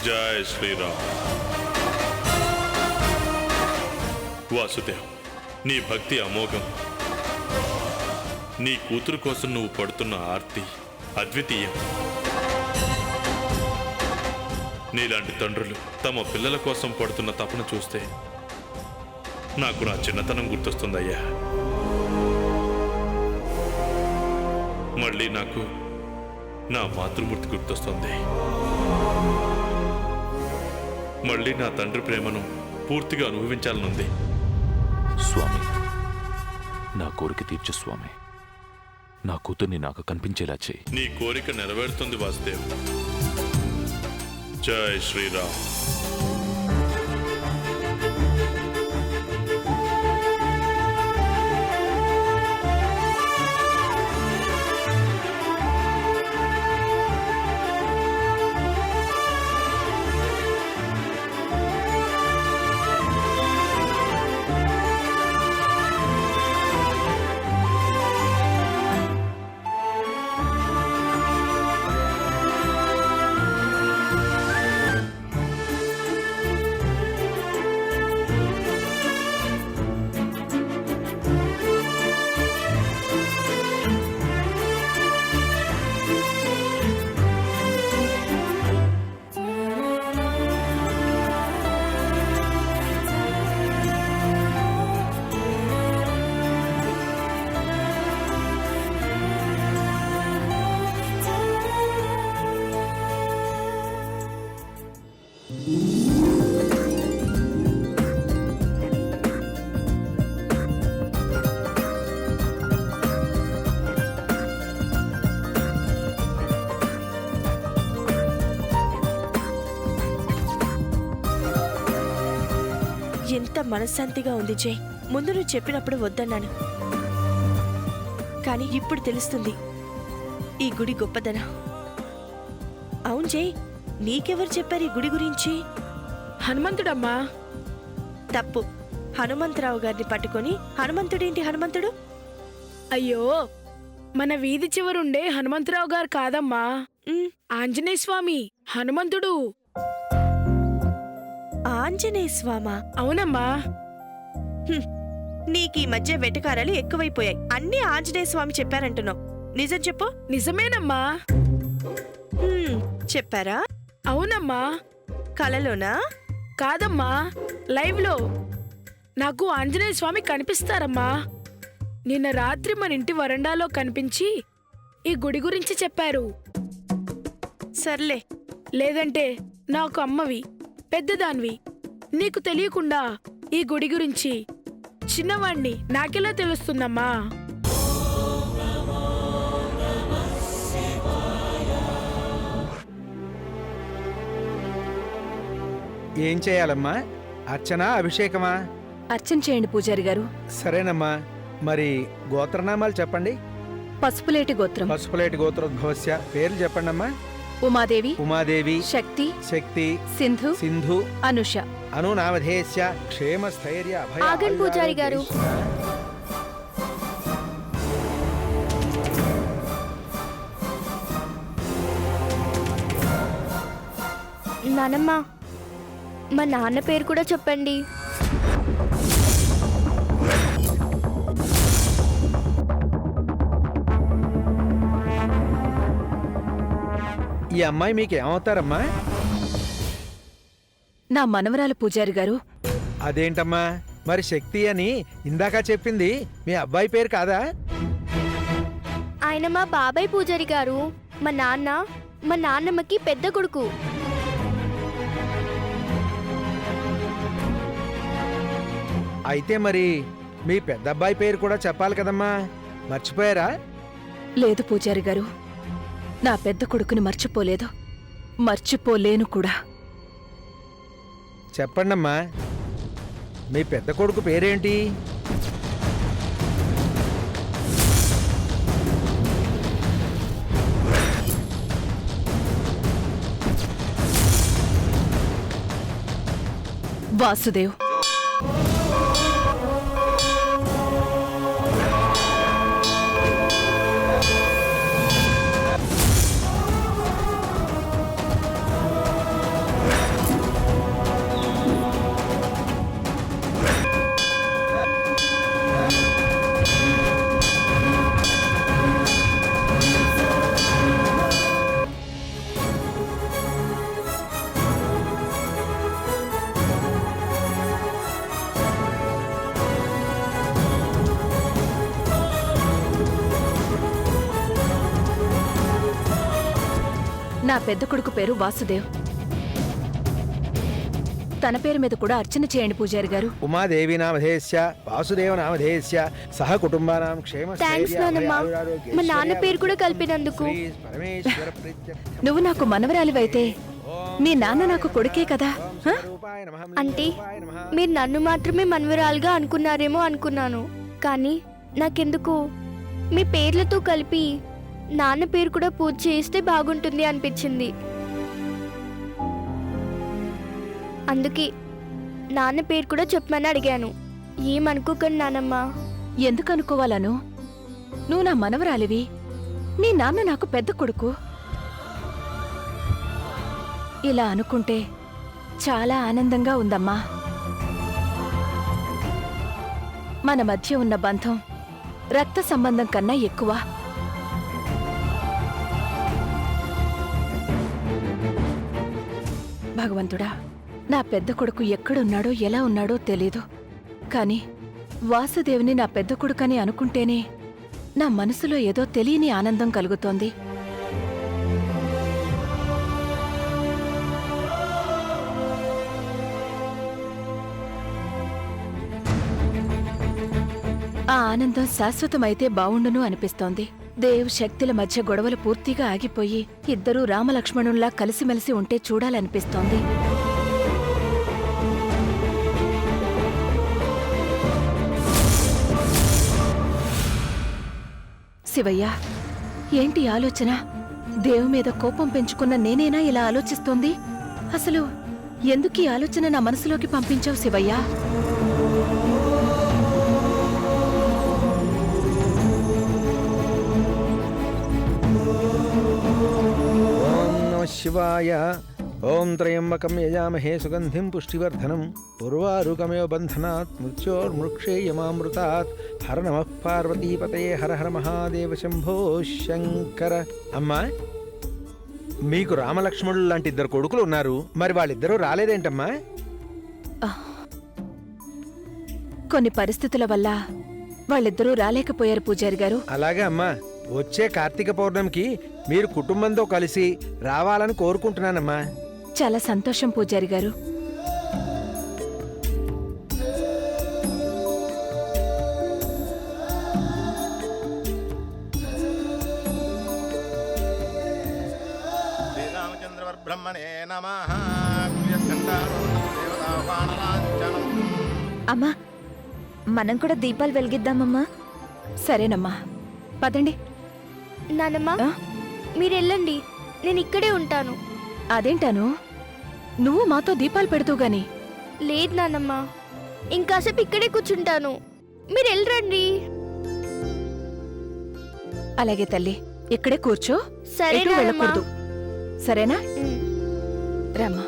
జై శ్రీరామ్. వాసుదేవ్, నీ భక్తి అమోఘం. నీ కూతురు కోసం నువ్వు పడుతున్న ఆర్తి అద్వితీయం. నీలాంటి తండ్రులు తమ పిల్లల కోసం పడుతున్న తపన చూస్తే నాకు నా చిన్నతనం గుర్తొస్తుందయ్యా. మళ్ళీ నాకు నా మాతృమూర్తి గుర్తొస్తుంది. మళ్ళీ నా తండ్రి ప్రేమను పూర్తిగా అనుభవించాలనుంది. స్వామి, నా కోరిక తీర్చు స్వామి. నా కూతుర్ని నాకు కనిపించేలా చేయి. నీ కోరిక నెరవేరుతుంది వాసుదేవ్. జై శ్రీరామ్. ఎంత మనశ్శాంతిగా ఉంది జై. ముందు నువ్వు చెప్పినప్పుడు వద్దన్నాను, కానీ ఇప్పుడు తెలుస్తుంది ఈ గుడి గొప్పదనం. అవును జై, నీకెవరు చెప్పారు ఈ గుడి గురించి? హనుమంతుడమ్మా. తప్పు. హనుమంతరావు గారిని పట్టుకొని హనుమంతుడేంటి హనుమంతుడు? అయ్యో, మన వీధి చివరుండే హనుమంతరావు గారు కాదమ్మా, ఆంజనేయ స్వామి హనుమంతుడు. ఆంజనేయ స్వామా? అవునమ్మా. నీకీ మధ్య వెటకారాలు ఎక్కువైపోయాయి. అన్నీ ఆంజనేయ స్వామి చెప్పారంటున్నావు. నిజం చెప్పు. నిజమేనమ్మా. చెప్పారా? అవునమ్మా. కలలోనా? కాదమ్మా, లైవ్ లో నాకు ఆంజనేయ స్వామి కనిపిస్తారమ్మా. నిన్న రాత్రి మన ఇంటి వరండాలో కనిపించి ఈ గుడి గురించి చెప్పారు. సర్లే. లేదంటే నాకు అమ్మవి, పెద్దదాన్వి, నీకు తెలియకుండా ఈ గుడి గురించి చిన్నవాణ్ణి నాకెలా తెలుస్తుందమ్మా? ఏం చేయాలమ్మా? అర్చన, అభిషేకమా? అర్చన చేయండి పూజారి గారు. సరేనమ్మా. మరి గోత్రనామాలు చెప్పండి. పసుపులేటి గోత్రం. పసుపులేటి గోత్రోద్భవస్య పేర్లు చెప్పండమ్మా. ఉమాదేవి, ఉమాదేవి, శక్తి, శక్తి, సింధు, సింధు, అనుష. అనునామధేయస్య క్షేమ స్థైర్య అభయ. ఆగండి పూజారి గారు. నానమ్మ, మా నాన్న పేరు కూడా చెప్పండి. ఈ అమ్మాయి మీకు ఏమవుతారమ్మా? నా మనవరాలు పూజారి గారు. అదేంటమ్మా, మరి శక్తి అని ఇందాక చెప్పింది మీ అబ్బాయి పేరు కాదా? ఆయన మా బాబాయ్ పూజారి గారు. మా నాన్నమ్మకి పెద్ద కొడుకు. అయితే మరి మీ పెద్ద అబ్బాయి పేరు కూడా చెప్పాలి కదమ్మా, మర్చిపోయారా? లేదు పూజారి గారు, నా పెద్ద కొడుకుని మర్చిపోలేదు, మర్చిపోలేను కూడా. చెప్పండమ్మా, మీ పెద్ద కొడుకు పేరేంటి? వాసుదేవ్. నా పెద్ద కొడుకు పేరు వాసుదేవ్. తన పేరు మీద కూడా అర్చన చేయండి పూజారి గారు. ఉమాదేవి నామధేయస్య వాసుదేవ నామధేయస్య సహ కుటుంబానాం క్షేమ థ్యాంక్స్ నానమ్మ. మా నాన్న పేరు కూడా కలిపినందుకు. పరమేశ్వర ప్రీత్యర్థం నువ్వు నాకు మనవరాలివైతే మీ నాన్న నాకు కొడుకే కదా. హ? అంటే మీరు నన్ను మాత్రమే మనవరాలుగా అనుకున్నారేమో అనుకున్నాను. కానీ నాకెందుకు మీ పేర్లతో కలిపి నాన్న పేరు కూడా పూజ చేస్తే బాగుంటుంది అనిపించింది. అందుకే నాన్న పేరు కూడా చెప్పమని అడిగాను. ఏమనుకోకండి నానమ్మ. ఎందుకు అనుకోవాలను? నువ్వు నా మనవరాలివి, నీ నాన్న నాకు పెద్ద కొడుకు. ఇలా అనుకుంటే చాలా ఆనందంగా ఉందమ్మా. మన మధ్య ఉన్న బంధం రక్త సంబంధం కన్నా ఎక్కువ. భగవంతుడా, నా పెద్ద కొడుకు ఎక్కడున్నాడో ఎలా ఉన్నాడో తెలీదు. కాని వాసుదేవుని నా పెద్ద కొడుకని అనుకుంటేనే నా మనసులో ఏదో తెలియని ఆనందం కలుగుతోంది. ఆ ఆనందం శాశ్వతమైతే బావుండును అనిపిస్తోంది. దేవ్ శక్తుల మధ్య గొడవలు పూర్తిగా ఆగిపోయి ఇద్దరూ రామలక్ష్మణుల్లా కలిసిమెలిసి ఉంటే చూడాలనిపిస్తోంది. శివయ్య, ఏంటి ఆలోచన? దేవు మీద కోపం పెంచుకున్న నేనేనా ఇలా ఆలోచిస్తోంది? అసలు ఎందుకీ ఆలోచన నా మనసులోకి పంపించావు శివయ్య? ఓం నమః శివాయ. ఓం త్రయంబకం యజామహే సుగంధిం పుష్టివర్ధనం ఉర్వారుకమేవ బంధనాత్ మృత్యోర్మృక్షేయమామృతాత్. హర నమః పార్వతీపతయే హర హర మహాదేవ శంభో శంకర. అమ్మా, మీకు రామలక్ష్మణులు లాంటి ఇద్దరు కొడుకులు ఉన్నారు, మరి వాళ్ళిద్దరూ రాలేదేంటమ్మా? కొన్ని పరిస్థితుల వల్ల వాళ్ళిద్దరూ రాలేకపోయారు పూజారి గారు. అలాగే అమ్మా, వచ్చే కార్తీక పౌర్ణమికి మీరు కుటుంబంతో కలిసి రావాలని కోరుకుంటున్నానమ్మా. చాలా సంతోషం పూజారి గారు. శ్రీరామచంద్రవర్బ్రహ్మణే నమః. దేవతాహ్వానలాంఛనం. అమ్మా, మనం కూడా దీపాలు వెలిగిద్దామమ్మా. సరేనమ్మా, పదండి. నానమ్మ, ఆ? మీరు వెళ్ళండి, నేను ఇక్కడే ఉంటాను. అదేంటాను, నువ్వు మాతో దీపాలు పెడుతూ గాని. లేదు నానమ్మ, ఇంకాసేపు ఇక్కడే కూర్చుంటాను. మీరు వెళ్ళరండి. అలాగే తల్లి, ఇక్కడే కూర్చో, సరే ఎటూ నానమ్మ. వెళ్ళకూడదు. సరేనా? ఉమ్. రామ్మా.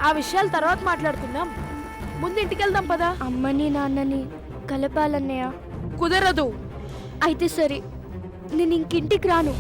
ఆ విషయాలు తర్వాత మాట్లాడుకుందాం. ముందు ఇంటికి వెళ్దాం పదా. అమ్మని నాన్నని కలపాలన్నయ్య. కుదరదు. అయితే సరే, నేను ఇంకింటికి రాను.